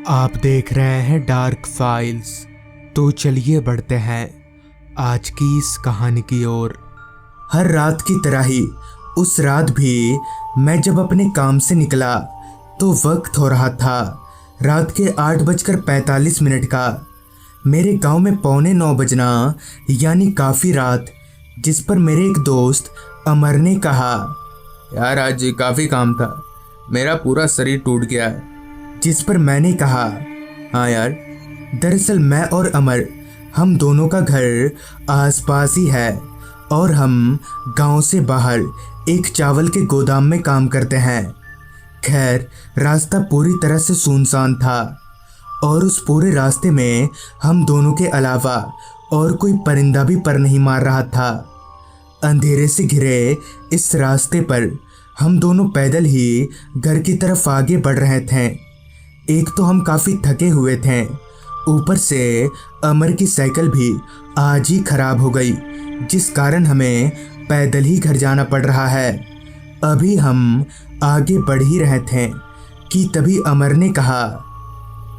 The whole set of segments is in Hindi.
आप देख रहे हैं डार्क फाइल्स। तो चलिए बढ़ते हैं आज की इस कहानी की ओर। हर रात की तरह ही उस रात भी मैं जब अपने काम से निकला तो वक्त हो रहा था रात के 8:45 का। मेरे गांव में 8:45 बजना यानी काफ़ी रात, जिस पर मेरे एक दोस्त अमर ने कहा, यार आज काफ़ी काम था, मेरा पूरा शरीर टूट गया है। जिस पर मैंने कहा, हाँ यार, दरअसल मैं और अमर हम दोनों का घर आसपास ही है और हम गांव से बाहर एक चावल के गोदाम में काम करते हैं। खैर, रास्ता पूरी तरह से सुनसान था और उस पूरे रास्ते में हम दोनों के अलावा और कोई परिंदा भी पर नहीं मार रहा था। अंधेरे से घिरे इस रास्ते पर हम दोनों पैदल ही घर की तरफ आगे बढ़ रहे थे। एक तो हम काफ़ी थके हुए थे, ऊपर से अमर की साइकिल भी आज ही खराब हो गई, जिस कारण हमें पैदल ही घर जाना पड़ रहा है। अभी हम आगे बढ़ ही रहे थे कि तभी अमर ने कहा,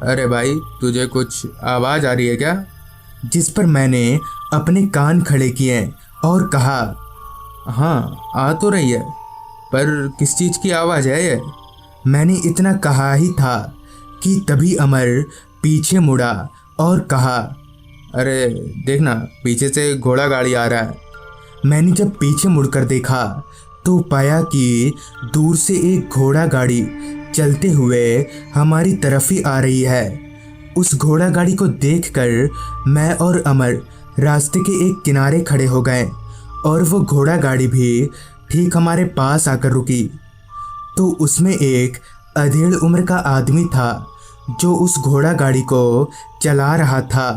अरे भाई, तुझे कुछ आवाज़ आ रही है क्या? जिस पर मैंने अपने कान खड़े किए और कहा, हाँ आ तो रही है, पर किस चीज़ की आवाज़ है ये? मैंने इतना कहा ही था कि तभी अमर पीछे मुड़ा और कहा, अरे देखना, पीछे से घोड़ा गाड़ी आ रहा है। मैंने जब पीछे मुड़कर देखा तो पाया कि दूर से एक घोड़ा गाड़ी चलते हुए हमारी तरफ ही आ रही है। उस घोड़ा गाड़ी को देखकर मैं और अमर रास्ते के एक किनारे खड़े हो गए और वो घोड़ा गाड़ी भी ठीक हमारे पास आकर रुकी। तो उसमें एक अधेड़ उम्र का आदमी था जो उस घोड़ा गाड़ी को चला रहा था।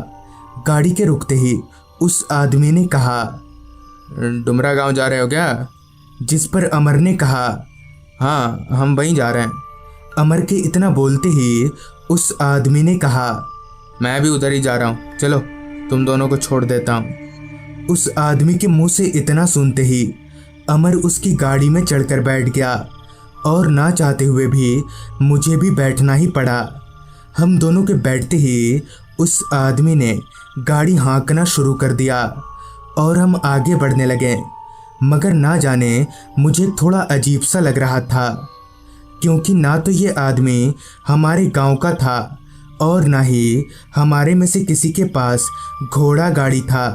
गाड़ी के रुकते ही उस आदमी ने कहा, डुमरा गांव जा रहे हो क्या? जिस पर अमर ने कहा, हाँ हम वहीं जा रहे हैं। अमर के इतना बोलते ही उस आदमी ने कहा, मैं भी उधर ही जा रहा हूँ, चलो तुम दोनों को छोड़ देता हूँ। उस आदमी के मुंह से इतना सुनते ही अमर उसकी गाड़ी में चढ़कर बैठ गया और ना चाहते हुए भी मुझे भी बैठना ही पड़ा। हम दोनों के बैठते ही उस आदमी ने गाड़ी हाँकना शुरू कर दिया और हम आगे बढ़ने लगे। मगर ना जाने मुझे थोड़ा अजीब सा लग रहा था, क्योंकि ना तो ये आदमी हमारे गांव का था और ना ही हमारे में से किसी के पास घोड़ा गाड़ी था।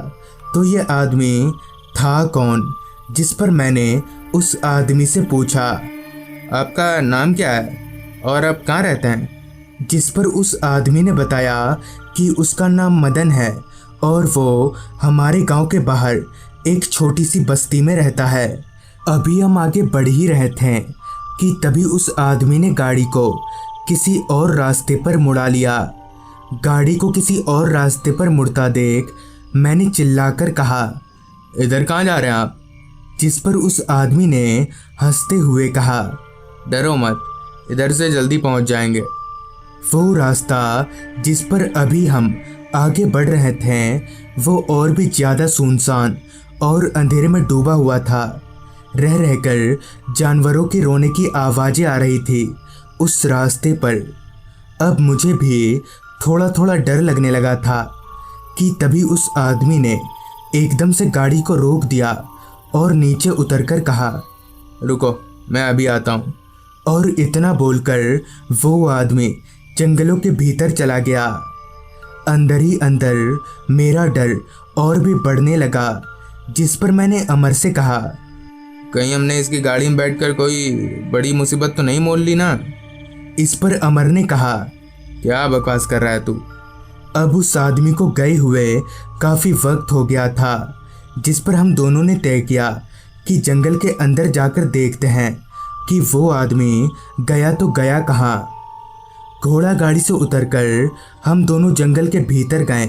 तो ये आदमी था कौन? जिस पर मैंने उस आदमी से पूछा, आपका नाम क्या है और आप कहाँ रहते हैं? जिस पर उस आदमी ने बताया कि उसका नाम मदन है और वो हमारे गांव के बाहर एक छोटी सी बस्ती में रहता है। अभी हम आगे बढ़ ही रहे थे कि तभी उस आदमी ने गाड़ी को किसी और रास्ते पर मुड़ा लिया। गाड़ी को किसी और रास्ते पर मुड़ता देख मैंने चिल्लाकर कहा, इधर कहाँ जा रहे हैं आप? जिस पर उस आदमी ने हंसते हुए कहा, डरो मत, इधर से जल्दी पहुंच जाएंगे। वो रास्ता जिस पर अभी हम आगे बढ़ रहे थे वो और भी ज़्यादा सुनसान और अंधेरे में डूबा हुआ था। रह रहकर जानवरों के रोने की आवाज़ें आ रही थी उस रास्ते पर। अब मुझे भी थोड़ा थोड़ा डर लगने लगा था कि तभी उस आदमी ने एकदम से गाड़ी को रोक दिया और नीचे उतरकर कहा, रुको मैं अभी आता हूँ। और इतना बोलकर वो आदमी जंगलों के भीतर चला गया। अंदर ही अंदर मेरा डर और भी बढ़ने लगा। जिस पर मैंने अमर से कहा, कहीं हमने इसकी गाड़ी में बैठकर कोई बड़ी मुसीबत तो नहीं मोल ली ना? इस पर अमर ने कहा, क्या बकवास कर रहा है तू? अब उस आदमी को गए हुए काफ़ी वक्त हो गया था, जिस पर हम दोनों ने तय किया कि जंगल के अंदर जाकर देखते हैं कि वो आदमी गया तो गया कहाँ। घोड़ा गाड़ी से उतरकर हम दोनों जंगल के भीतर गए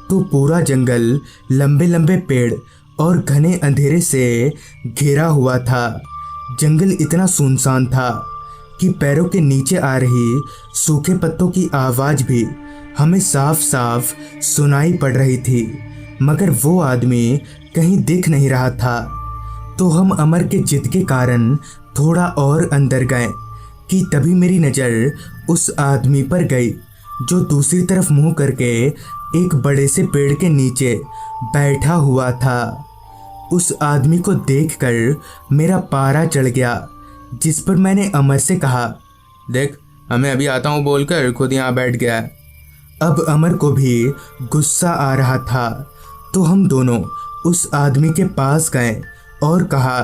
तो पूरा जंगल लंबे लंबे पेड़ और घने अंधेरे से घिरा हुआ था। जंगल इतना सुनसान था कि पैरों के नीचे आ रही सूखे पत्तों की आवाज़ भी हमें साफ साफ सुनाई पड़ रही थी, मगर वो आदमी कहीं दिख नहीं रहा था। तो हम अमर के जिद के कारण थोड़ा और अंदर गए कि तभी मेरी नज़र उस आदमी पर गई जो दूसरी तरफ मुंह करके एक बड़े से पेड़ के नीचे बैठा हुआ था। उस आदमी को देखकर मेरा पारा चढ़ गया, जिस पर मैंने अमर से कहा, देख, हमें अभी आता हूँ बोलकर खुद यहाँ बैठ गया है। अब अमर को भी गुस्सा आ रहा था, तो हम दोनों उस आदमी के पास गए और कहा,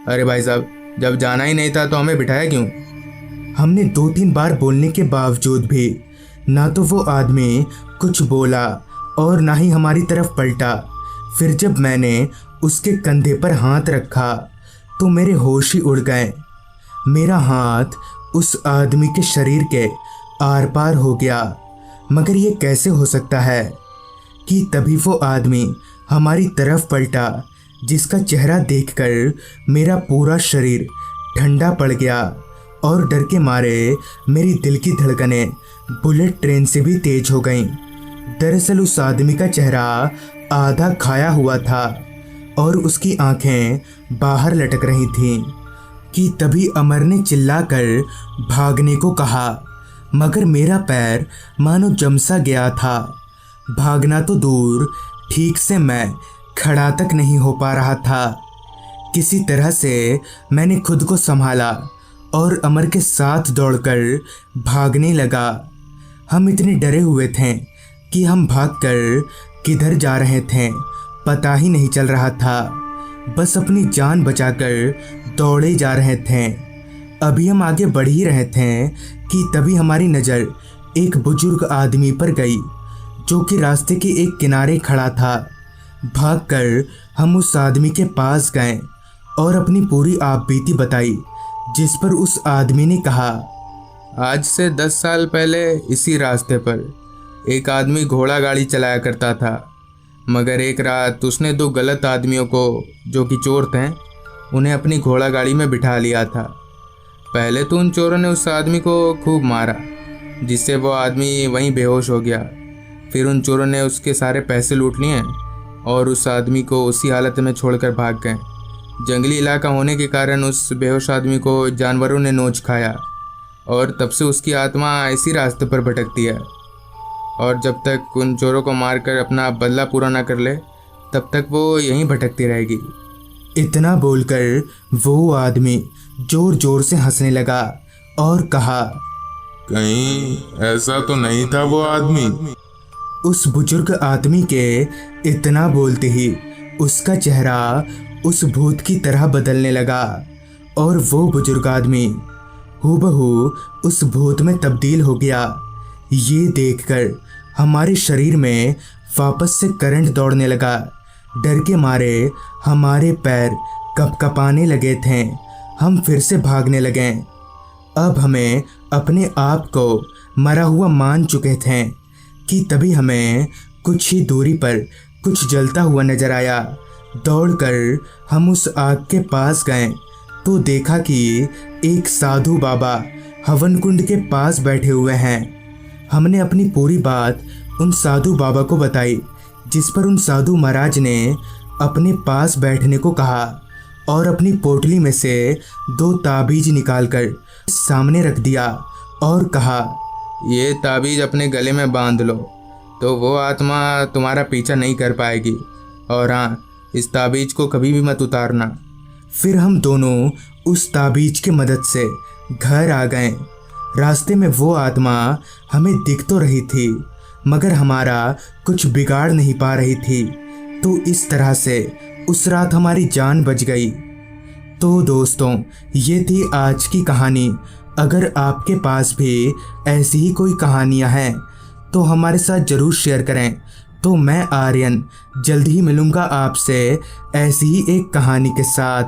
अरे भाई साहब, जब जाना ही नहीं था तो हमें बिठाया क्यों? हमने 2-3 बार बोलने के बावजूद भी ना तो वो आदमी कुछ बोला और ना ही हमारी तरफ पलटा। फिर जब मैंने उसके कंधे पर हाथ रखा तो मेरे होश ही उड़ गए। मेरा हाथ उस आदमी के शरीर के आर पार हो गया। मगर ये कैसे हो सकता है कि तभी वो आदमी हमारी तरफ पलटा, जिसका चेहरा देखकर मेरा पूरा शरीर ठंडा पड़ गया और डर के मारे मेरी दिल की धड़कनें बुलेट ट्रेन से भी तेज हो गईं। दरअसल उस आदमी का चेहरा आधा खाया हुआ था और उसकी आंखें बाहर लटक रही थीं कि तभी अमर ने चिल्लाकर भागने को कहा। मगर मेरा पैर मानो जमसा गया था। भागना तो दूर, ठीक से मैं खड़ा तक नहीं हो पा रहा था। किसी तरह से मैंने खुद को संभाला और अमर के साथ दौड़कर भागने लगा। हम इतने डरे हुए थे कि हम भागकर किधर जा रहे थे पता ही नहीं चल रहा था। बस अपनी जान बचाकर दौड़े जा रहे थे। अभी हम आगे बढ़ ही रहे थे कि तभी हमारी नज़र एक बुजुर्ग आदमी पर गई, जो कि रास्ते के एक किनारे खड़ा था। भागकर हम उस आदमी के पास गए और अपनी पूरी आपबीती बताई, जिस पर उस आदमी ने कहा, आज से 10 साल पहले इसी रास्ते पर एक आदमी घोड़ा गाड़ी चलाया करता था। मगर एक रात उसने 2 गलत आदमियों को, जो कि चोर थे, उन्हें अपनी घोड़ा गाड़ी में बिठा लिया था। पहले तो उन चोरों ने उस आदमी को खूब मारा, जिससे वो आदमी वहीं बेहोश हो गया। फिर उन चोरों ने उसके सारे पैसे लूट लिए और उस आदमी को उसी हालत में छोड़कर भाग गए। जंगली इलाका होने के कारण उस बेहोश आदमी को जानवरों ने नोच खाया और तब से उसकी आत्मा इसी रास्ते पर भटकती है। और जब तक उन चोरों को मारकर अपना बदला पूरा ना कर ले, तब तक वो यहीं भटकती रहेगी। इतना बोलकर वो आदमी जोर जोर से हंसने लगा और कहा, कहीं ऐसा तो नहीं था वो आदमी? उस बुजुर्ग आदमी के इतना बोलते ही उसका चेहरा उस भूत की तरह बदलने लगा और वो बुजुर्ग आदमी हूबहू उस भूत में तब्दील हो गया। ये देखकर हमारे शरीर में वापस से करंट दौड़ने लगा। डर के मारे हमारे पैर कपकपाने लगे थे। हम फिर से भागने लगे। अब हमें अपने आप को मरा हुआ मान चुके थे कि तभी हमें कुछ ही दूरी पर कुछ जलता हुआ नजर आया। दौड़कर हम उस आग के पास गए तो देखा कि एक साधु बाबा हवन कुंड के पास बैठे हुए हैं। हमने अपनी पूरी बात उन साधु बाबा को बताई, जिस पर उन साधु महाराज ने अपने पास बैठने को कहा और अपनी पोटली में से 2 ताबीज निकालकर सामने रख दिया और कहा, ये ताबीज अपने गले में बांध लो तो वो आत्मा तुम्हारा पीछा नहीं कर पाएगी। और हाँ, इस ताबीज को कभी भी मत उतारना। फिर हम दोनों उस ताबीज की मदद से घर आ गए। रास्ते में वो आत्मा हमें दिख तो रही थी, मगर हमारा कुछ बिगाड़ नहीं पा रही थी। तो इस तरह से उस रात हमारी जान बच गई। तो दोस्तों, ये थी आज की कहानी। अगर आपके पास भी ऐसी ही कोई कहानियाँ हैं तो हमारे साथ ज़रूर शेयर करें। तो मैं आर्यन जल्द ही मिलूँगा आपसे ऐसी ही एक कहानी के साथ।